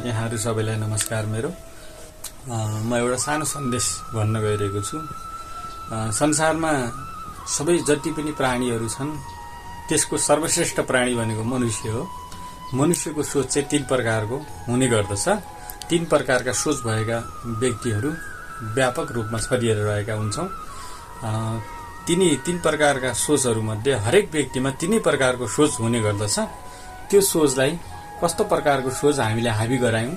यहाँहरु सबैलाई नमस्कार मेरो। म एउटा सानो सन्देश भन्न गइरहेको छु। संसारमा सबै जति पनि प्राणीहरु छन् त्यसको सर्वश्रेष्ठ प्राणी भनेको मनुष्य हो। मनुष्यको सोच चाहिँ तीन प्रकारको हुने गर्दछ। तीन प्रकारका सोच भएका व्यक्तिहरु व्यापक रूपमा छरिएर रहेका हुन्छौं। तिनी तीन प्रकारका सोचहरु मध्ये हरेक व्यक्तिमा तिनै प्रकारको सोच हुने गर्दछ। त्यो सोचलाई कस्तो प्रकारको सोच हामीले हाबी गरायौं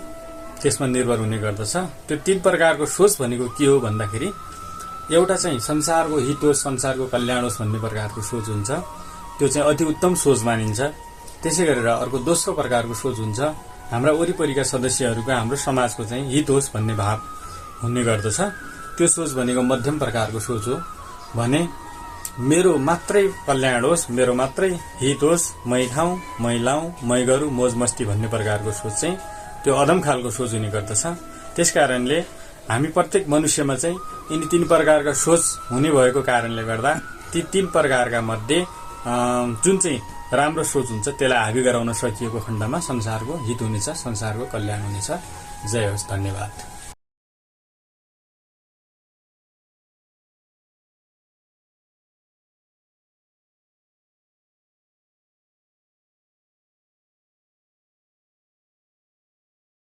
त्यसमा निर्भर हुने गर्दछ। त्यो तीन प्रकारको सोच भनेको के हो भन्दाखेरि एउटा चाहिँ संसारको हित होस्, संसारको कल्याण होस् भन्ने प्रकारको सोच हुन्छ। त्यो चाहिँ अति उत्तम सोच मानिन्छ। त्यसैगरेर अर्को दोस्रो प्रकारको सोच हुन्छ हाम्रा वरिपरिका सदस्यहरुको, हाम्रो समाजको चाहिँ हित होस् भन्ने भाव हुने गर्दछ। त्यो सोच भनेको मध्यम प्रकारको सोच हो। भने मेरो मात्रै कल्याण होस्, मेरो मात्रै हित होस्, मै खाऊं, मै लाऊं, मै गरौं, मोज मस्ती भन्ने प्रकारको सोच चाहिँ त्यो अधम खालको सोच हुने गर्दछ। त्यसकारणले हामी प्रत्येक मनुष्यमा चाहिँ यिनी तीन प्रकारका सोच हुने भएको कारणले गर्दा ती तीन प्रकारका मध्ये जुन चाहिँ राम्रो सोच हुन्छ त्यसलाई हाबी गराउन सकिएको खण्डमा संसारको हित हुनेछ, संसारको कल्याण हुनेछ। जय होस्, धन्यवाद।